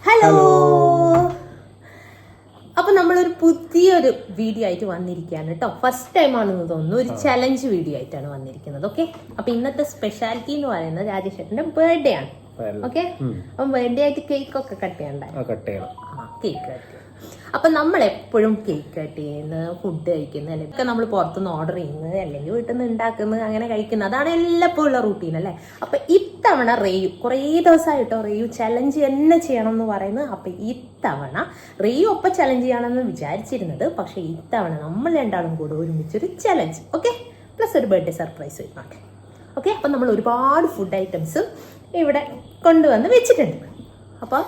Hello. അപ്പൊ നമ്മളൊരു പുതിയൊരു വീഡിയോ ആയിട്ട് വന്നിരിക്കുകയാണ് കേട്ടോ. ഫസ്റ്റ് ടൈം ആണെന്ന് തോന്നുന്നു. ഒരു ചലഞ്ച് വീഡിയോ ആയിട്ടാണ് വന്നിരിക്കുന്നത്. ഓക്കെ, അപ്പൊ ഇന്നത്തെ സ്പെഷ്യാലിറ്റി എന്ന് പറയുന്നത് രാജേഷ് ചേട്ടന്റെ ബർത്ത്ഡേ ആണ്. ഓക്കെ, അപ്പം ബർത്ത്ഡേ ആയിട്ട് കേക്ക് ഒക്കെ കട്ട് ചെയ്യണ്ടേ? കേക്ക് കട്ട് ചെയ്യും. അപ്പൊ നമ്മൾ എപ്പോഴും കേക്ക് കട്ട് ചെയ്യുന്നത്, ഫുഡ് കഴിക്കുന്നത്, അല്ലെങ്കിൽ നമ്മൾ പുറത്തുനിന്ന് ഓർഡർ ചെയ്യുന്നത്, അല്ലെങ്കിൽ വീട്ടിൽ നിന്ന് ഉണ്ടാക്കുന്നത്, അങ്ങനെ കഴിക്കുന്നത്, അതാണ് എല്ലാപ്പോഴും ഉള്ള റൂട്ടീൻ അല്ലേ. അപ്പൊ ഇത്തവണ റെയു കുറേ ദിവസമായിട്ടോ റെയു ചലഞ്ച് തന്നെ ചെയ്യണം എന്ന് പറയുന്നത്. അപ്പൊ ഇത്തവണ റെയു ഒപ്പം ചലഞ്ച് ചെയ്യണമെന്ന് വിചാരിച്ചിരുന്നത്, പക്ഷെ ഇത്തവണ നമ്മൾ രണ്ടാളും കൂടെ ഒരുമിച്ചൊരു ചലഞ്ച്. ഓക്കെ, പ്ലസ് ഒരു ബർത്ത്ഡേ സർപ്രൈസ് വരുന്നുണ്ട്. ഓക്കെ, അപ്പൊ നമ്മൾ ഒരുപാട് ഫുഡ് ഐറ്റംസ് ഇവിടെ കൊണ്ടുവന്ന് വെച്ചിട്ടുണ്ട്. അപ്പോൾ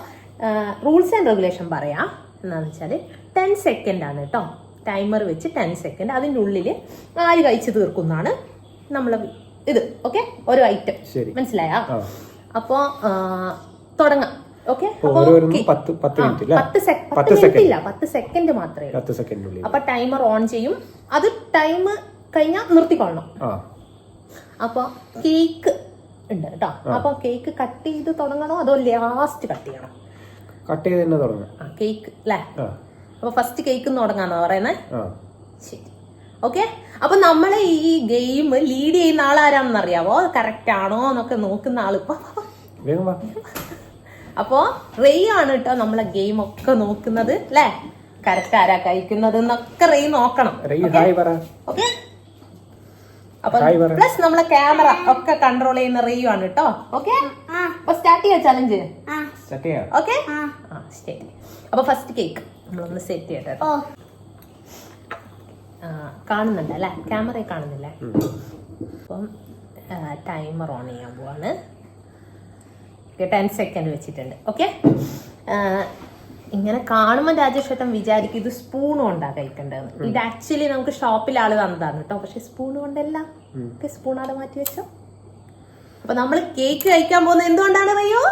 റൂൾസ് ആൻഡ് റെഗുലേഷൻ പറയാം. എന്താണെന്ന് വെച്ചാൽ 10 സെക്കൻഡ് ആണ് കേട്ടോ, ടൈമർ വെച്ച് 10 സെക്കൻഡ്. അതിൻ്റെ ഉള്ളിൽ ആര് കഴിച്ച് തീർക്കുന്നതാണ് നമ്മളെ ഇത്. ഓക്കെ, ഓരോ ഐറ്റം മനസ്സിലായോ? അപ്പോൾ തുടങ്ങാം. ഓക്കെ, 10 സെക്കൻഡ് മാത്രമേ ഉള്ളൂ. അപ്പൊ ടൈമർ ഓൺ ചെയ്യും. അത് ടൈം കഴിഞ്ഞാൽ നിർത്തിക്കൊള്ളണം. അപ്പൊ കേക്ക് ഉണ്ട് കേട്ടോ. അപ്പൊ കേക്ക് കട്ട് ചെയ്ത് തുടങ്ങണോ അതോ ലാസ്റ്റ് കട്ട് ചെയ്യണോ? കട്ട് ചെയ്ത് തന്നെ തുടങ്ങാം. കേക്ക് അല്ലേ? അപ്പൊ ഫസ്റ്റ് കേക്ക് തുടങ്ങാന്നാ പറയുന്നത്. ശരി, ഓക്കെ. അപ്പൊ നമ്മളെ ഈ ഗെയിം ലീഡ് ചെയ്യുന്ന ആളാരാണെന്ന് അറിയാവോ? കറക്റ്റ് ആണോ എന്നൊക്കെ നോക്കുന്ന ആളിപ്പോ. അപ്പോ റെയ് ആണ് കേട്ടോ നമ്മളെ ഗെയിം ഒക്കെ നോക്കുന്നത് അല്ലേ. കറക്റ്റ് ആരാ കഴിക്കുന്നത് എന്നൊക്കെ റെയ് നോക്കണം. ഓക്കെ, അപ്പൊ പ്ലസ് നമ്മളെ ക്യാമറ ഒക്കെ കൺട്രോൾ ചെയ്യുന്ന റെയു ആണ് കേട്ടോ. ഓക്കെ, അപ്പൊ സ്റ്റാർട്ട് ചെയ്യാം ചലഞ്ച്. ഓക്കെ, അപ്പൊ ഫസ്റ്റ് കേക്ക് നമ്മളൊന്ന് സെറ്റ് ചെയ്യട്ടെ കേട്ടോ. കാണുന്നുണ്ട് അല്ലെ? ക്യാമറ കാണുന്നില്ലേ? അപ്പം ടൈമർ ഓൺ ചെയ്യാൻ പോവാണ്. 10 സെക്കൻഡ് വെച്ചിട്ടുണ്ട്. ഓക്കെ, ഇങ്ങനെ കാണുമ്പോൾ രാജേഷ് ചേട്ടൻ വിചാരിക്കും ഇത് സ്പൂൺ കൊണ്ടാ കഴിക്കേണ്ടതെന്ന്. ഇത് ആക്ച്വലി നമുക്ക് ഷോപ്പിൽ ആള് തന്നതാണ് കേട്ടോ. പക്ഷെ സ്പൂൺ കൊണ്ടല്ല. സ്പൂൺ ആടെ മാറ്റി വെച്ചോ. അപ്പൊ നമ്മൾ കേക്ക് കഴിക്കാൻ പോകുന്നത് എന്തുകൊണ്ടാണ് അറിയോ?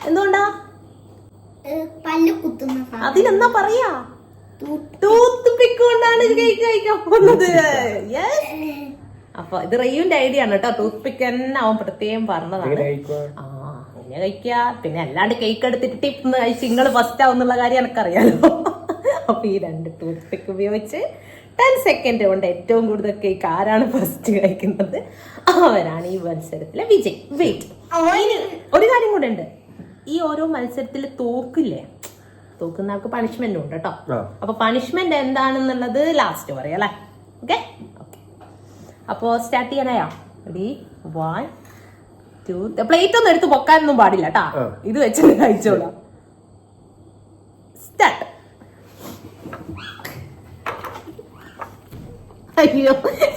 എന്തുകൊണ്ടാ? അതിലെന്താ പറയാ? ടൂത്ത് പിക്ക് കൊണ്ടാണ് കേക്ക് കഴിക്കാൻ പോകുന്നത്. അപ്പൊ ഇത് റെയ്യുന്റെ ഐഡിയ ആണ് കേട്ടോ. ടൂത്ത് പിക്ക് തന്നെ അവൻ പ്രത്യേകം പറഞ്ഞതാണ്. അങ്ങനെ കഴിക്കുക. പിന്നെ അല്ലാണ്ട് കേക്ക് എടുത്തിട്ട് ടിപ്പ് കഴിച്ച് നിങ്ങൾ ഫസ്റ്റ് ആവുന്നുള്ള കാര്യം എനിക്കറിയാലോ. അപ്പൊ ഈ 2 ടൂത്ത് പിക്ക് ഉപയോഗിച്ച് 10 സെക്കൻഡ് കൊണ്ട് ഏറ്റവും കൂടുതൽ കേക്ക് ആരാണ് ഫസ്റ്റ് കഴിക്കുന്നത് അവരാണ് ഈ മത്സരത്തിലെ വിജയ്. വെയിറ്റ്, ഒരു കാര്യം കൂടെ ഉണ്ട്. ഈ ഓരോ മത്സരത്തിൽ തോക്കില്ലേ, തോക്കുന്ന ആൾക്ക് പണിഷ്മെന്റ് ഉണ്ട് കേട്ടോ. അപ്പൊ പണിഷ്മെന്റ് എന്താണെന്നുള്ളത് ലാസ്റ്റ് പറയാം അല്ലേ? ഓക്കെ, അപ്പോ സ്റ്റാർട്ട് ചെയ്യാനായോ? റെഡി, 1 2. പ്ലേറ്റ് ഒന്നും എടുത്ത് പൊക്കാനൊന്നും പാടില്ല കേട്ടാ. ഇത് വെച്ച് കഴിച്ചോളാം. സ്റ്റാർട്ട്. അയ്യോ,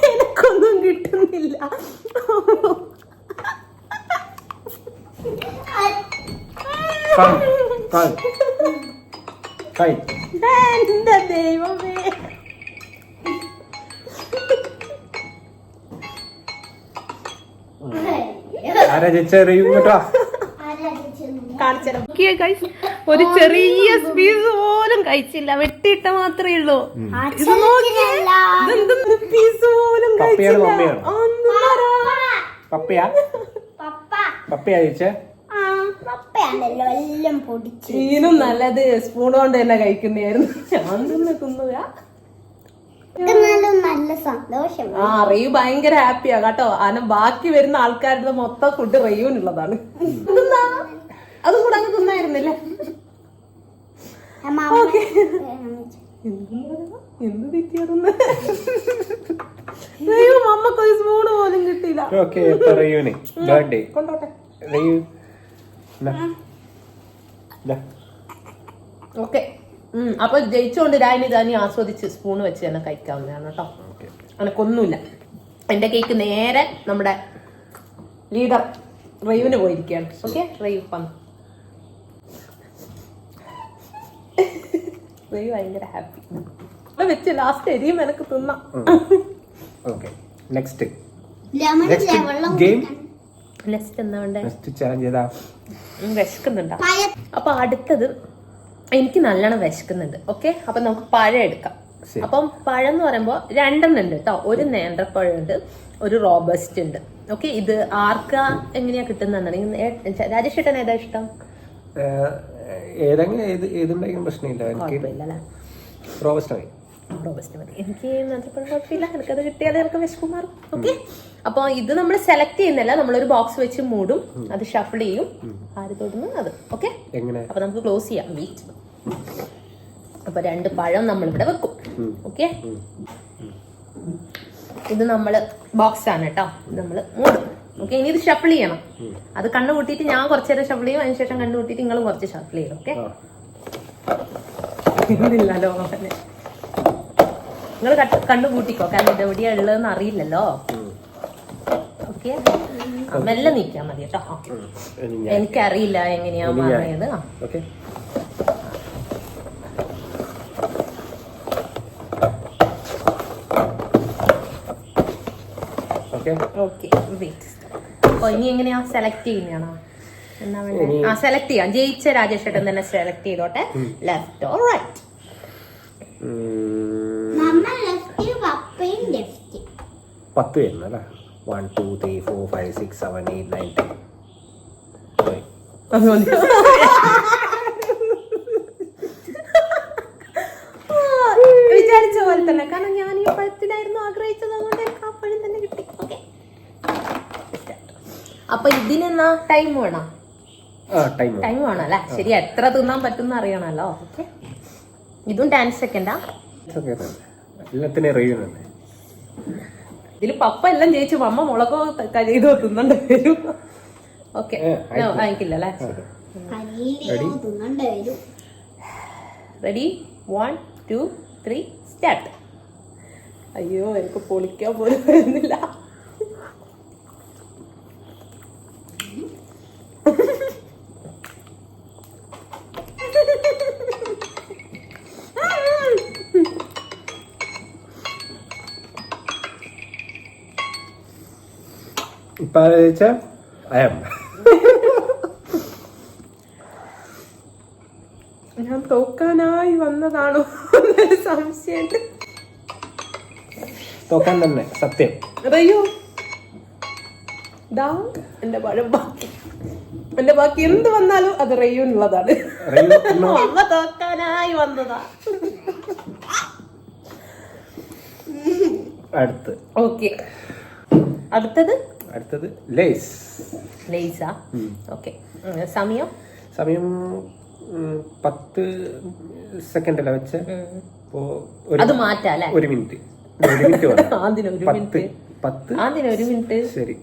എനിക്കൊന്നും കിട്ടുന്നില്ല. എന്താ ദൈവമേ, ഒരു ചെറിയ പീസ് പോലും കഴിച്ചില്ല. വെട്ടിയിട്ട മാത്രമേ ഉള്ളൂ. പീസ് പോലും ഇതിനും നല്ലത് സ്പൂൺ കൊണ്ട് തന്നെ കഴിക്കുന്നതായിരുന്നു. ഞാൻ തിന്നുക. നല്ല സന്തോഷം. റെയു ഭയങ്കര ഹാപ്പിയാ കേട്ടോ. കാരണം ബാക്കി വരുന്ന ആൾക്കാരുടെ മൊത്തം ഫുഡ് റെയുവിനുള്ളതാണ്. അതും കൂടെ അങ്ങ് തിന്നായിരുന്നില്ലേ? ഓക്കെ, എന്ത് തെറ്റിയാതൊന്ന് അമ്മക്ക് ഒരു സ്പൂണ് പോലും കിട്ടിയില്ല. കൊണ്ടോട്ടെ. ഓക്കെ, അപ്പൊ ജയിച്ചുകൊണ്ട് രാനി ആസ്വദിച്ച് സ്പൂൺ വെച്ച് തന്നെ കഴിക്കാവുന്നതാണ് കേട്ടോ. എനക്കൊന്നുമില്ല. എന്റെ കേക്ക് നേരെ നമ്മുടെ ലീഡർ റെയുവിന് പോയിരിക്കുകയാണ്. ഓക്കെ, റെയു റെയു ഭയങ്കര ഹാപ്പി. വെച്ച് ലാസ്റ്റ് എരിയും എനക്ക് തിന്നാം. നെക്സ്റ്റ് എന്താ വേണ്ടേ? വിശക്കുന്നുണ്ടോ? അപ്പൊ അടുത്തത് എനിക്ക് നല്ലോണം വിശക്കുന്നുണ്ട്. ഓക്കെ, അപ്പൊ നമുക്ക് പഴം എടുക്കാം. അപ്പം പഴം എന്ന് പറയുമ്പോ 2 ഉണ്ട് കേട്ടോ. ഒരു നേന്ത്രപ്പഴം ഉണ്ട്, ഒരു റോബസ്റ്റ് ഉണ്ട്. ഓക്കെ, ഇത് ആർക്കാ എങ്ങനെയാ കിട്ടുന്നുണ്ടെങ്കിൽ രാജേഷ് ചേട്ടൻ ഏതാ ഇഷ്ടം? ഏതുണ്ടായിരിക്കും പ്രശ്നമില്ല. എനിക്ക് കുഴപ്പമില്ലല്ലേ? റോബസ്റ്റ് ആയി. റോബസ്റ്റ് മതി. എനിക്ക് നേന്ത്രപ്പഴം കുഴപ്പമില്ല. എനിക്കത് കിട്ടിയാലേ എനിക്ക് വിശക്കും മാറും. ഓക്കെ. അപ്പൊ ഇത് നമ്മൾ സെലക്ട് ചെയ്യുന്നില്ല, നമ്മളൊരു ബോക്സ് വെച്ച് മൂടും, അത് ഷഫിൾ ചെയ്യും, ആര് തൊടുന്നു അത്. ഓക്കെ. എങ്ങനെ? അപ്പൊ നമുക്ക് ക്ലോസ് ചെയ്യാം. വെയിറ്റ്. അപ്പൊ 2 പഴം നമ്മളിവിടെ വെക്കും. ഓക്കെ. ഇത് നമ്മള് ബോക്സ് ആണ് കേട്ടോ, നമ്മള് മൂടും. ഓക്കെ. ഇനി ഇത് ഷഫിൾ ചെയ്യണം. അത് കണ്ണു കൂട്ടിയിട്ട് ഞാൻ കുറച്ചു നേരം ഷഫിൾ ചെയ്യും, അതിനുശേഷം കണ്ണു കൂട്ടിയിട്ട് നിങ്ങളും കുറച്ച് ഷഫിൾ ചെയ്യും. ഓക്കെ. ഇല്ലല്ലോ നിങ്ങൾ കണ്ണു കൂട്ടിക്കോ, കാരണം ഇത് എവിടെയാ ഉള്ളതെന്ന് അറിയില്ലല്ലോ. ഓക്കെ. മെല്ലെ നീക്കാൻ മതി കേട്ടോ. എനിക്കറിയില്ല എങ്ങനെയാ മാറിയത്. ഓക്കെ. അപ്പൊ ഇനി എങ്ങനെയാ സെലക്ട് ചെയ്യുന്നതാണോ? എന്നാ വേണ്ടേ? സെലക്ട് ചെയ്യാം. ജയിച്ച രാജേഷ് ഏട്ടൻ തന്നെ സെലക്ട് ചെയ്തോട്ടെ. Left or right? 10 വരുന്നല്ലേ? 1 2 3 4 5 6 7 8 9 10. വിചാരിച്ച പോലെ തന്നെ, കാരണം ഞാൻ ഈ പഴത്തിനായിരുന്നു ആഗ്രഹിച്ചത്, അതുകൊണ്ട് എനിക്ക് ആ പഴം തന്നെ കിട്ടി. ഓക്കെ. അപ്പൊ ഇതിനെന്നാ ടൈം വേണം? ടൈം വേണം അല്ലെ? ശരി. എത്ര തിന്നാൻ പറ്റുന്ന അറിയണല്ലോ. ഓക്കെ. ഇതും 10 സെക്കൻഡാ? ഇതില് പപ്പ എല്ലാം ജയിച്ചു, മമ്മ മുളകോ ചെയ്തോ തിന്നണ്ട വരും. ഓക്കെ. വാങ്ങിക്കില്ലല്ലേ? റെഡി? 1 2 3 സ്റ്റാർട്ട്. അയ്യോ, എനിക്ക് പൊളിക്കാൻ പോലും വരുന്നില്ല. ഇപ്പൊ ഞാൻ തോക്കാനായി വന്നതാണോ സംശയമുണ്ട്. തോക്കാൻ തന്നെ സത്യം. അയ്യോ, എന്റെ പഴം ബാക്കി. എന്റെ ബാക്കി എന്ത് വന്നാലും അത് റെയ്യൂനുള്ളതാണ്. അമ്മ തോക്കാനായി വന്നതാ. അടുത്ത്. ഓക്കെ. അടുത്തത് ലേസാ. ഓക്കെ. സമയം 10 സെക്കൻഡല്ല വെച്ച്. അത് മാറ്റാം. 1 മിനിറ്റ്. ശരി.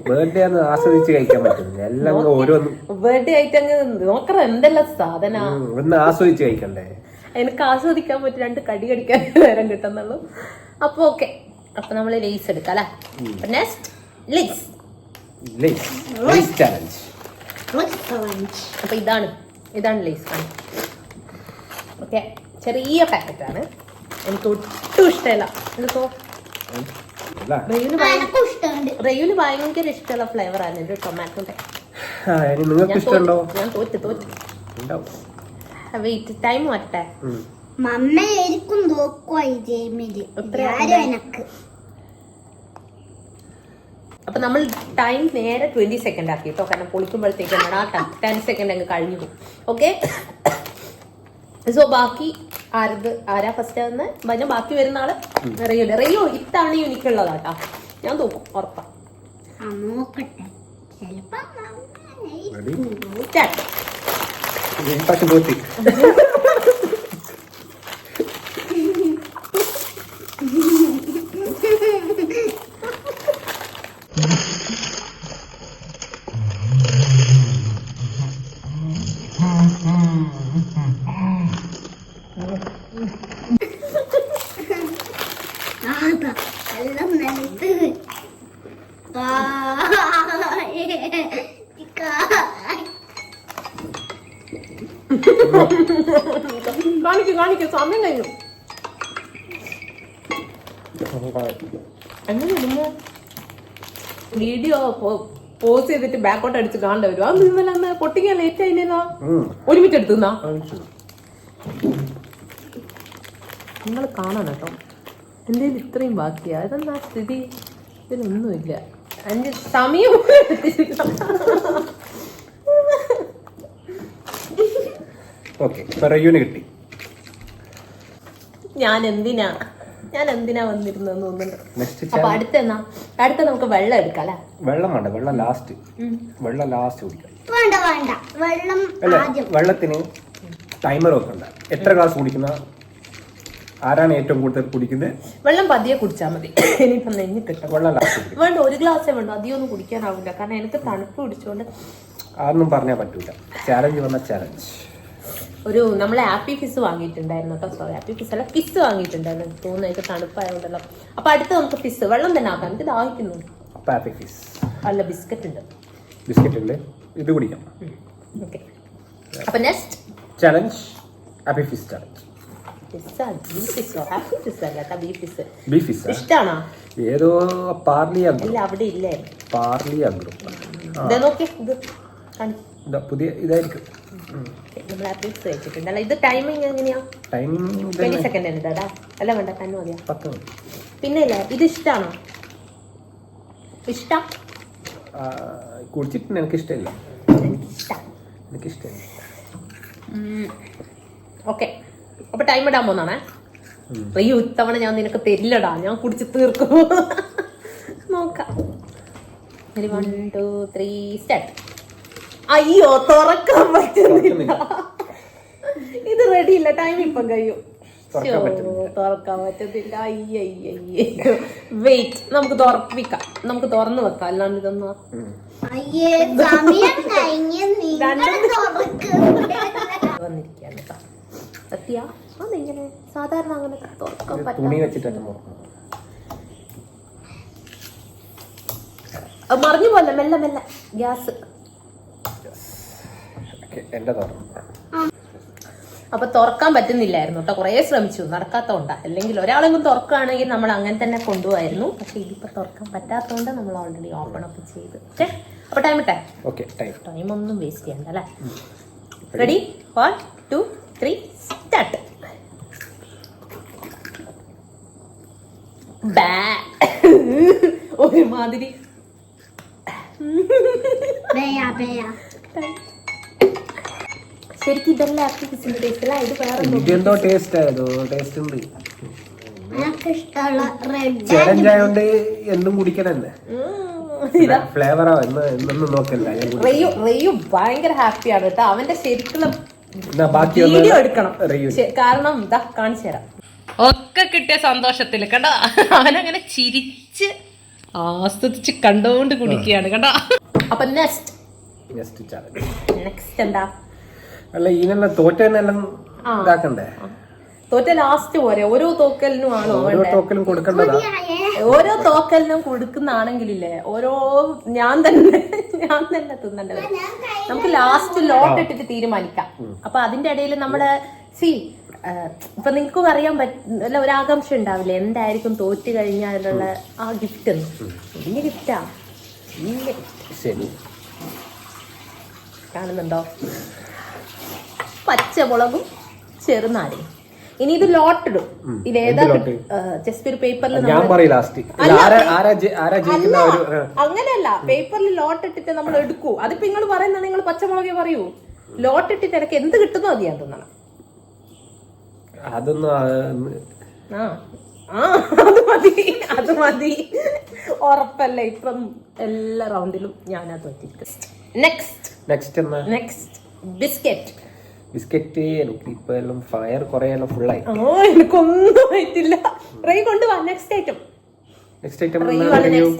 ബർത്ത്ഡേ ആണ്, ആസ്വദിച്ച് കഴിക്കാൻ പറ്റും. എല്ലാം ഓരോന്നും ബർത്ത്ഡേ ആയിട്ട് അങ്ങ് നോക്കറ എന്തെല്ലാം സാധന ഒന്ന് ആസ്വദിച്ച് കഴിക്കണ്ടേ? എനിക്ക് ആസ്വദിക്കാൻ പറ്റും, 2 കടി കടിക്കാൻ നേരം കിട്ടുന്നുള്ളൂ. അപ്പൊ ഓക്കെ. അപ്പൊ നമ്മള് ലേസ് എടുക്കാം അല്ലെ? Next Lay's challenge. അപ്പൊ ഇതാണ് ലേസ്. ഓക്കെ. ചെറിയ പാക്കറ്റ് ആണ്, എനിക്ക് ഒട്ടും ഇഷ്ടമല്ല. റെയ്യൂന് ഭയങ്കര ഇഷ്ടമുള്ള ഫ്ലേവർ ആണ് ഇത്, ടൊമാറ്റോന്റെ. ഞാൻ തോറ്റ്. വെയിറ്റ്, ടൈം വരട്ടെ. അപ്പൊ നമ്മൾ ടൈം നേരെ 20 സെക്കൻഡ് ആക്കി കേട്ടോ, കാരണം പൊളിക്കുമ്പോഴത്തേക്ക് 10 സെക്കൻഡ് അങ്ങ് കഴിഞ്ഞു പോകും. ഓക്കെ. സോ ബാക്കി ആരാ ഫസ്റ്റ് ആവുന്നത്? ബാക്കി വരുന്ന ആള് റെയ്യോ. ഇത്തവണ എനിക്കുള്ളതാട്ടാ, ഞാൻ തോക്കും ഉറപ്പാ. കാണിക്കും സമയം കഴിഞ്ഞു. അങ്ങനെ വീഡിയോ പോസ് ചെയ്തിട്ട് ബാക്കോട്ട് അടിച്ച് കാണേണ്ടി വരും. അത് ഇന്നലെ പൊട്ടിക്കാൻ ലേറ്റ് ആയില്ലേന്നാ? 1 മിനിറ്റ് എടുത്തുന്നാ നിങ്ങൾ കാണാൻ കേട്ടോ. എന്റെ ഇത്രയും ബാക്കിയാ, ഇതെന്താ സ്ഥിതി? ഇതിനൊന്നുമില്ല. 5 സമയം ഓക്കെ, ഇപ്പൊ റയ്യൂന് കിട്ടി. ഞാൻ എന്തിനാ വന്നിരുന്നെന്ന് തോന്നുന്നുണ്ട്. നെക്സ്റ്റ് അപ്പൊ അടുത്ത നമുക്ക് വെള്ളം എടുക്കാം അല്ലെ? വെള്ളം വേണ്ട, വെള്ളം ലാസ്റ്റ് കുടിക്കാം. വേണ്ട വെള്ളം അല്ല, വെള്ളത്തിന് ടൈമർ വെക്കണ്ട. എത്ര ഗ്ലാസ് കുടിക്കുന്ന, ആരാണ് ഏറ്റവും കൂടുതൽ കുടിക്കുന്നത്? വെള്ളം പതിയെ കുടിച്ചാൽ മതി. ഇനിയിപ്പം നെഞ്ഞ് കിട്ടും. വെള്ളം ലാസ്റ്റ് വേണ്ട, ഒരു ഗ്ലാസ്സേ വേണ്ട, അധികം ഒന്നും കുടിക്കാനാവില്ല. കാരണം എനിക്ക് തണുപ്പ് പിടിച്ചോണ്ട് അതൊന്നും പറഞ്ഞാൽ പറ്റൂല. ചാലഞ്ച് വന്ന ചാലഞ്ച്. നമ്മളെ ആപ്പി ഫിസ് വാങ്ങിയിട്ടുണ്ടായിരുന്നു കേട്ടോ. സോറി, ആപ്പി ഫിസ് അല്ല, ഫിസ് വാങ്ങിയിട്ടുണ്ടായിരുന്നു. തോന്നുന്നു എനിക്ക് തണുപ്പായതുകൊണ്ടല്ലോ. അപ്പൊ അടുത്ത് നമുക്ക് ഫിസ്, വെള്ളം തന്നെ ആക്കാം. എനിക്ക് ദാഹിക്കുന്നു. അപ്പൊ ആപ്പി ഫിസ് അല്ല, ബിസ്ക്കറ്റ് ഉണ്ട്. ഇത് കുടിക്കാം. ഓക്കെ, അപ്പൊ next challenge Appy Fizz challenge. Beef Fizz ഇഷ്ടാണോ? ഏതോ പാർലി ഇല്ല, അവിടെ ഇല്ലേ? പാർലി അഗ്രോ പുതിയ ഇതായിരിക്കും. നമ്മൾ ആപ്പി ഫിസ് കഴിച്ചിട്ടുണ്ടല്ലോ. ഇത് ടൈമിങ് എങ്ങനെയാ? ടൈമിംഗ് 20 സെക്കൻഡ് ഉണ്ട്. അല്ല വേണ്ട, 10 മതിയാ. 10 മതി. പിന്നെ ഇല്ലേ, ഇത് ഇഷ്ടാണോ? ഇഷ്ടം കുടിച്ചിട്ടുണ്ട്. എനിക്കിഷ്ടമില്ല. ഓക്കെ, അപ്പൊ ടൈം ഇടാൻ പോന്നാണേ. അയ്യോ, ഇത്തവണ ഞാൻ നിനക്ക് തരില്ലടാ, ഞാൻ കുടിച്ച് തീർക്കും. നോക്കാം. 1 2 3 സ്റ്റാർട്ട്. അയ്യോ, തുറക്കാൻ പറ്റുന്നില്ല. ഇത് റെഡി ഇല്ല, ടൈം ഇപ്പം കഴിയും. തുറക്കാൻ പറ്റത്തില്ല. അയ്യയ്യോ, വെയിറ്റ്, നമുക്ക് തുറപ്പിക്കാം. നമുക്ക് തുറന്നു വെക്കാം. അല്ലാണ്ട് ഇതൊന്നും വന്നിരിക്കാണ് കേട്ടോ. സത്യ അതെങ്ങനെ സാധാരണ അങ്ങനെ തുറക്കാൻ പറ്റും? മറിഞ്ഞു പോലെ മെല്ലെ മെല്ലെ ഗ്യാസ്. അപ്പൊ തുറക്കാൻ പറ്റുന്നില്ലായിരുന്നു കേട്ടോ. കുറെ ശ്രമിച്ചു, നടക്കാത്തോണ്ടാ. അല്ലെങ്കിൽ ഒരാളെങ്കിലും തുറക്കുകയാണെങ്കിൽ നമ്മൾ അങ്ങനെ തന്നെ കൊണ്ടുപോകായിരുന്നു. പക്ഷെ ഇതിപ്പോ തുറക്കാൻ പറ്റാത്തോണ്ട് നമ്മൾ ഓൾറെഡി ഓപ്പൺ അപ്പ് ചെയ്ത്. ഓക്കെ, അപ്പൊ ടൈം ഇട്ടേ. ടൈം ഒന്നും വേസ്റ്റ് ചെയ്യണ്ട അല്ലേ? റെഡി? 1 2 3 സ്റ്റാർട്ട്. ഒരുമാതിരി ശരിക്കും ഇതല്ല ആപ്പി ഫിസിന്റെ ടേസ്റ്റ് അല്ല, ഇത് വേറെ ടേസ്റ്റ് ഉണ്ട്. ചാലഞ്ച് ആയതുകൊണ്ട് എന്തും കുടിക്കണല്ലേ. ഫ്ലേവറോ എന്നൊന്നും നോക്കല്ല. റെയ്യു ഭയങ്കര ഹാപ്പിയാണ് കേട്ടോ. അവന്റെ ശരിക്കുള്ള വീഡിയോ എടുക്കണം. കാരണം ഇതാ കാണിച്ചു തരാം. ഒക്കെ കിട്ടിയ സന്തോഷത്തില് കണ്ടോ, അവനങ്ങനെ ചിരിച്ച് ആസ്വദിച്ച് കണ്ടോണ്ട് കുടിക്കുകയാണ് കണ്ടോ. അപ്പൊ നെക്സ്റ്റ് എന്താ? അല്ല, ഇതിനെല്ലാം തോറ്റെല്ലാം ഇതാക്കണ്ടേ? തോറ്റ ലാസ്റ്റ് പോരെ? ഓരോ തോക്കലിനും ആണോ? തോക്കലും കൊടുക്കേണ്ടതാ. ഓരോ തോക്കലിനും കൊടുക്കുന്നാണെങ്കിലില്ലേ, ഞാൻ തന്നെ തിന്നേണ്ടത്. നമുക്ക് ലാസ്റ്റ് ലോട്ട് ഇട്ടിട്ട് തീരുമാനിക്കാം. അപ്പൊ അതിന്റെ ഇടയിൽ നമ്മുടെ ഇപ്പൊ നിങ്ങൾക്കും അറിയാൻ പറ്റില്ല, ഒരു ആകാംക്ഷ ഉണ്ടാവില്ലേ എന്തായിരിക്കും തോറ്റ് കഴിഞ്ഞാലുള്ള ആ ഗിഫ്റ്റ്. വലിയ ഗിഫ്റ്റാ. ശരി, കാണുന്നുണ്ടോ? പച്ചമുളകും ചെറുനാരയും. ഇനി ഇത് ലോട്ട് ഇടും. ഇതേതാ? ജസ്റ്റ് ഒരു പേപ്പറിൽ അങ്ങനെയല്ല, പേപ്പറിൽ ലോട്ട് ഇട്ടിട്ട് നമ്മൾ എടുക്കൂ. അതിപ്പോ നിങ്ങൾ പറയുന്ന നിങ്ങൾ പച്ചമുളകെ പറയൂ. ലോട്ട് ഇട്ടിട്ട് ഇടയ്ക്ക് എന്ത് കിട്ടുന്നോ അത് ഞാൻ തിന്നണം. അത് മതി. ഉറപ്പല്ല, ഇപ്പം എല്ലാ റൗണ്ടിലും ഞാനാ തോറ്റിരിക്കും. Next biscuit. എനിക്ക് ഇപ്പൊ എല്ലാം ഫയർ കുറെ എല്ലാം ഫുള്ളായി. എനിക്കൊന്നും ആയിട്ടില്ല. റൈ കൊണ്ടുവാ. നെക്സ്റ്റ്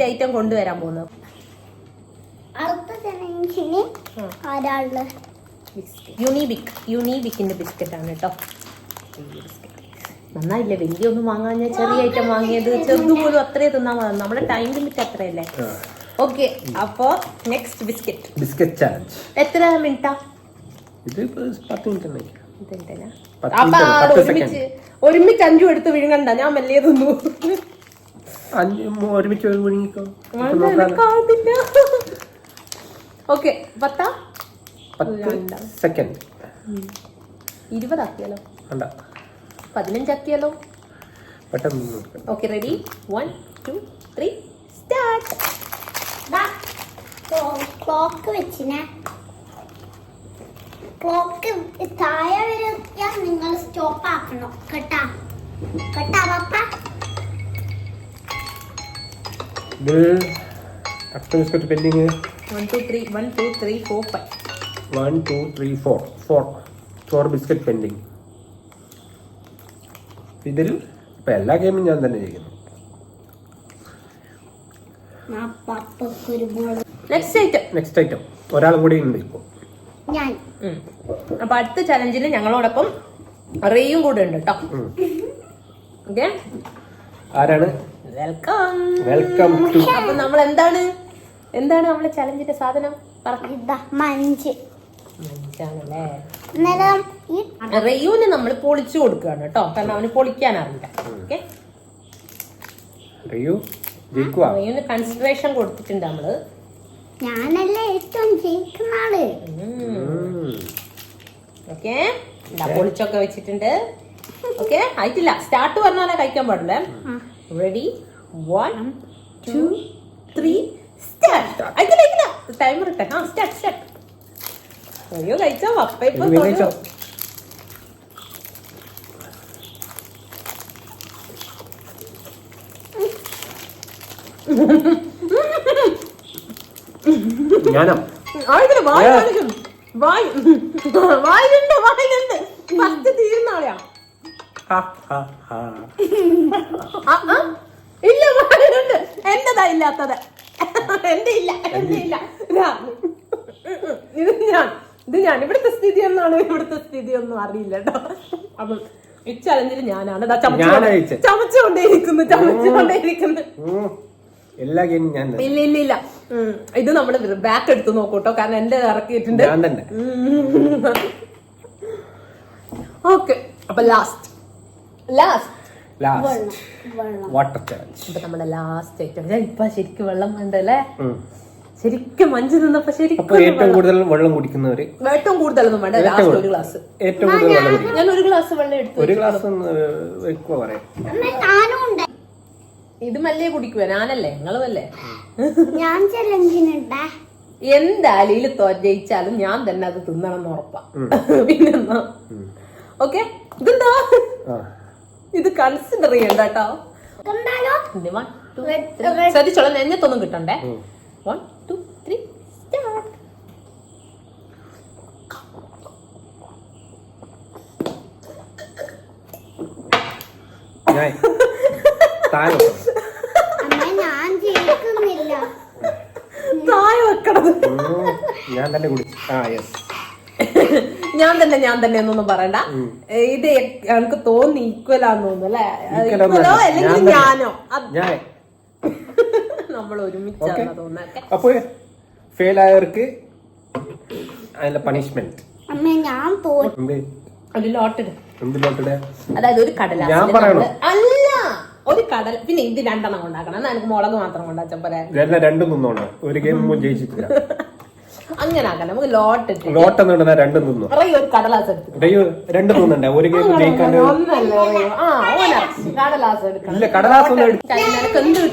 ഐറ്റം കൊണ്ടുവരാൻ പോകുന്നത്. യൂണിബിക്കിന്റെ ബിസ്ക്കറ്റ് ആണ് കേട്ടോ. നന്നായില്ലേ? വലിയ ഒന്നും വാങ്ങാൻ ഞാൻ ചെറിയ ഐറ്റം വാങ്ങിയത്. ചെറുതുപോലും അത്രേ തിന്നാൻ മതി. നമ്മുടെ ടൈം ലിമിറ്റ് അത്രയല്ലേ? ഓക്കെ, അപ്പൊ നെക്സ്റ്റ് ബിസ്ക്കറ്റ് ചാലഞ്ച്. എത്ര മിനിറ്റാ ഇത്? 10 മിനിറ്റ്. അപ്പൊ ഒരുമിച്ച് 5 എടുത്ത് വിഴുങ്ങണ്ട. ഞാൻ മെല്ലെ തിന്നു. ഒരുമിച്ച് വിഴുങ്ങിക്കോ. Okay, 10 second. 20 ആക്കിയാലോ? 15 ആക്കിയാലോ? പെട്ടെന്ന്. Okay, ready? 1 2 3 സ്റ്റാർട്ട്. ക്ലോക്ക് വെച്ചിനെ ക്ലോക്ക് താഴെ വരെ നിങ്ങൾ സ്റ്റോപ്പ് ആക്കണം കേട്ടാ കേട്ടാ പപ്പ. ഇത് എത്ര ബിസ്ക്കറ്റ് പെൻഡിങ്? 1 2 3 1 2 3 4 5. 1 2 3 4 biscuit pending. ഇതിൽ ഇപ്പൊ എല്ലാ ഗെയിമും ഞാൻ തന്നെ ചെയ്യുന്നു. നെക്സ്റ്റ് ഐറ്റം ഒരാളും കൂടി ഉണ്ട് ഇപ്പൊ. ഞാൻ അപ്പൊ അടുത്ത ചലഞ്ചിൽ ഞങ്ങളോടൊപ്പം റേയും കൂടെ ഉണ്ട് കേട്ടോ. ഓക്കെ, ആരാണ്? Welcome to. അപ്പൊ നമ്മൾ എന്താണ് നമ്മളെ ചലഞ്ചിന്റെ സാധനം? മഞ്ചാണല്ലേ. റെയ്യൂന് നമ്മൾ പൊളിച്ചു കൊടുക്കുകയാണ് കേട്ടോ, കാരണം അവന് പൊളിക്കാൻ അറിയില്ല. ഓക്കെ, റെയ്യൂന് കൺസിഡറേഷൻ കൊടുത്തിട്ടുണ്ട് നമ്മള്. ഞാനല്ലേ ഏറ്റവും ജയിക്കുന്ന ആള്. ഓക്കെ, പൊളിച്ചൊക്കെ വെച്ചിട്ടുണ്ട്. ഓക്കെ, ആയിട്ടില്ല. സ്റ്റാർട്ട് പറഞ്ഞാലേ കഴിക്കാൻ പാടില്ലേ. Ready 1 2 3 start. ആയിട്ടില്ല, ടൈമർ ഇട്ടെ. സ്റ്റാർട്ട്. അയ്യോ, കഴിച്ചോ പപ്പ. ഇപ്പൊ ഞാനോ? വായിലുണ്ട് ഫസ്റ്റ് തീരുന്നാളെയാ. ഇല്ല, വായിലുണ്ട്. എന്റെതാ ഇല്ലാത്തത്. എന്റെ ഇല്ല. ഇത് ഞാൻ ഇവിടുത്തെ സ്ഥിതി ഒന്നും അറിയില്ല കേട്ടോ. അപ്പം ഈ ചലഞ്ചിൽ ഞാനാണ് ചമച്ചുകൊണ്ടേയിരിക്കുന്നു. എല്ലാ ഗെയിമും ഞാൻ ഇല്ല. ഇത് നമ്മള് ബാക്ക് എടുത്ത് നോക്കൂട്ടോ, കാരണം എന്റെ ഇറക്കിയിട്ടുണ്ട്. ഓക്കെ, അപ്പൊ ലാസ്റ്റ് വാട്ടർ ചലഞ്ച്. ഇപ്പൊ നമ്മുടെ ലാസ്റ്റ് ഐറ്റം. ഇപ്പൊ ശരിക്കും വെള്ളം വേണ്ടല്ലേ? ശരിക്കും മഞ്ഞ് നിന്നപ്പോ ശരിക്കും ഏറ്റവും കൂടുതൽ വെള്ളം കുടിക്കുന്നവര്. ഏറ്റവും കൂടുതലൊന്നും വേണ്ട, ലാസ്റ്റ് ഒരു ഗ്ലാസ്. ഏറ്റവും കൂടുതൽ വെള്ളം കുടിക്കും. ഞാൻ ഒരു ഗ്ലാസ് വെള്ളം എടുത്തു. ഒരു ഗ്ലാസ് പറയാം. ഇത് മല്ലേ കുടിക്കുക, ഞാനല്ലേ നിങ്ങളുമല്ലേ? ഞാൻ ചലഞ്ചിനുണ്ടാ. എന്തായാലും ജയിച്ചാലും ഞാൻ തന്നെ അത് തിന്നണം എന്ന് ഉറപ്പാ. പിന്നെന്താ? ഓക്കെ, ഇതെന്താ? ഇത് കൺസിഡർ ചെയ്യണ്ട കേട്ടോ. ശ്രദ്ധിച്ചോളാം, നെഞ്ഞത്തൊന്നും കിട്ടണ്ടേ. 1 2 3 സ്റ്റാർട്ട്. ഞാൻ ജയിക്കുന്നില്ല. താഴെ വെക്കണത് ഞാൻ തന്നെ കുടിച്ചു. ഞാൻ തന്നെ എന്നൊന്നും പറയണ്ട. ഇത് എനിക്ക് തോന്നി ഈക്വലാന്ന് തോന്നുന്നു അല്ലേ? ഈക്വലോ അല്ലെങ്കിൽ ഞാനോ? നമ്മൾ ഒരുമിച്ചാണ് തോന്നുന്നൊക്കെ. അപ്പൊ ഫെയിൽ ആയവർക്ക് അതിന്റെ പണിഷ്മെന്റ്. ഞാൻ തോന്നി ഒരു ലോട്ടഡ്. എന്ത് ലോട്ടഡ്? അതായത് ഒരു കടലാസ് അല്ല, ഒരു കടൽ. പിന്നെ ഇത് 2 എണ്ണം കൊണ്ടാക്കണം. എന്നാ എനിക്ക് മുളക് മാത്രം കൊണ്ടാച്ചാ പോരെ? രണ്ടും നിന്നോണം. ഒരു ഗെയിം ജയിച്ചിട്ടില്ല. അങ്ങനെ ആക്കാം. നമുക്ക് ലോട്ട് രണ്ടും നിന്നു. ഒരു കടലാസ് എടുത്തു. രണ്ടും നിന്നുണ്ട്. ഒരു ഗെയിം ജയിക്കാൻ കടലാസ്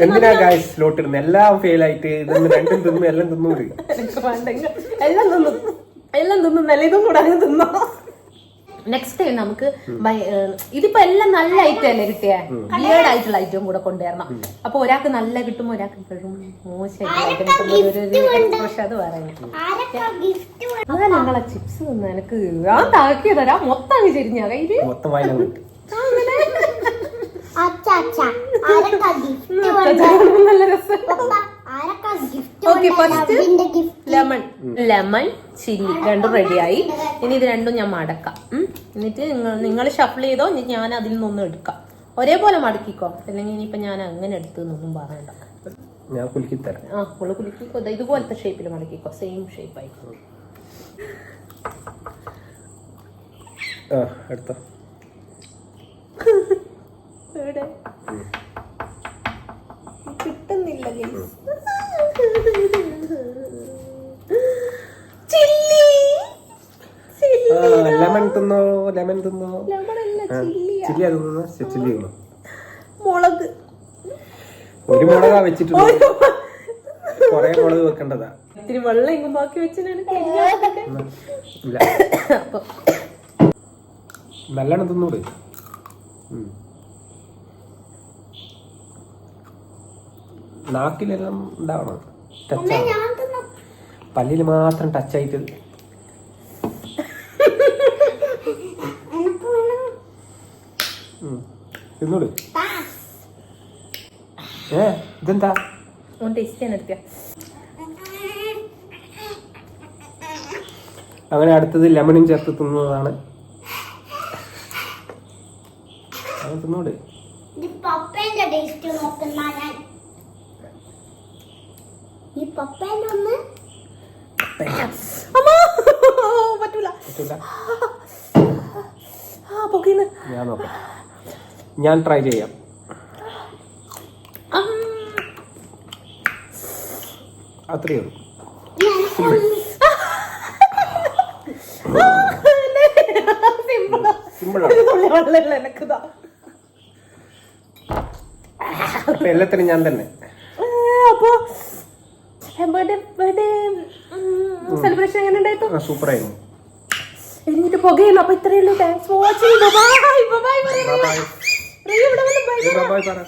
എന്തിനാ ഗായ്സ് ലോട്ട് ഇടുന്നത്? എല്ലാം ഫെയിൽ ആയിട്ട് ഇതൊന്ന് രണ്ടും തിന്നു. എല്ലാം തിന്നൂട്. എല്ലാം തിന്നുന്നല്ല, ഇതും കൂടെ അങ്ങ് തിന്നോ. നെക്സ്റ്റ് ടൈം നമുക്ക് ഇതിപ്പോ എല്ലാം നല്ല ഐറ്റം അല്ലേ കിട്ടിയ? വിയേർഡ് ആയിട്ടുള്ള ഐറ്റവും കൂടെ കൊണ്ടുവരണം. അപ്പൊ ഒരാൾക്ക് നല്ല കിട്ടുമ്പോ ഒരാൾക്ക് മോശമായിട്ട് പക്ഷെ അത് പറയുന്നത്. അതാ ഞങ്ങളെ ചിപ്സ് തിന്ന എനിക്ക് ഞാൻ താക്കിയ തരാം. മൊത്തം അങ്ങ് ചെരിഞ്ഞാ കയ്യില്. നല്ല രസം. ലെമൺ ചില്ലി രണ്ടും റെഡിയായി. ഇനി ഇത് രണ്ടും ഞാൻ മടക്കാം. എന്നിട്ട് നിങ്ങൾ ഷഫിൾ ചെയ്തോ, ഞാൻ അതിൽ നിന്നൊന്നും എടുക്കാം. ഒരേപോലെ മടക്കിക്കോ, അല്ലെങ്കിൽ ഇനിയിപ്പൊ ഞാൻ അങ്ങനെ എടുത്തൊന്നും പറയണ്ട. ഞാൻ കുലുക്കി തരാം. കുലുക്കിക്കോ. ഇതുപോലത്തെ ഷേപ്പിൽ മടക്കിക്കോ, സെയിം ഷേപ്പ് ആയി. എടുത്തോ. കിട്ടുന്നില്ല. ലെമൺ തിന്നോ. ചില്ലി മുളക്. ഒരു മുളകാ വെച്ചിട്ടുണ്ട്. കൊറേ മുളക് വെക്കേണ്ടതാ. ഇത്തിരി വെള്ളം ഇങ്ങും ബാക്കി വെച്ചാൽ ഇല്ല, അപ്പൊ നല്ലോണം തിന്നൂട്. നാക്കിലെല്ലാം ഉണ്ടാവണം, ടച്ചാവണം. പല്ലിൽ മാത്രം ടച്ചായിട്ട് തിന്നൂട്. ഇതെന്താ ടേസ്റ്റ് ചെയ്യാൻ എടുക്കുക. അങ്ങനെ അടുത്തത് ലെമണും ചേർത്ത് തിന്നുന്നതാണ്. തിന്നൂട്. പപ്പേന്റെ ടേസ്റ്റ് നോക്കുന്ന ഞാൻ. ഈ പപ്പേന്റെ ഒന്ന് പറ്റൂല. പറ്റൂല. പൊക്കീന്ന് ഞാൻ നോക്കാം, ഞാൻ ട്രൈ ചെയ്യാം. അത്രയേ ഉള്ളൂ. അപ്പൊ എല്ലാത്തിനും ഞാൻ തന്നെ. അപ്പൊ സെലിബ്രേഷൻ എങ്ങനെ ഉണ്ടായിരുന്നു? സൂപ്പറായിരുന്നു. എന്നിട്ട് പുകയുള്ളൂ. അപ്പൊ ഇത്രയുള്ളൂ. Thanks for watching. Bye bye. Bye bye. ഇവിടെ വന്ന് ബൈ ബൈ ബൈ പറ.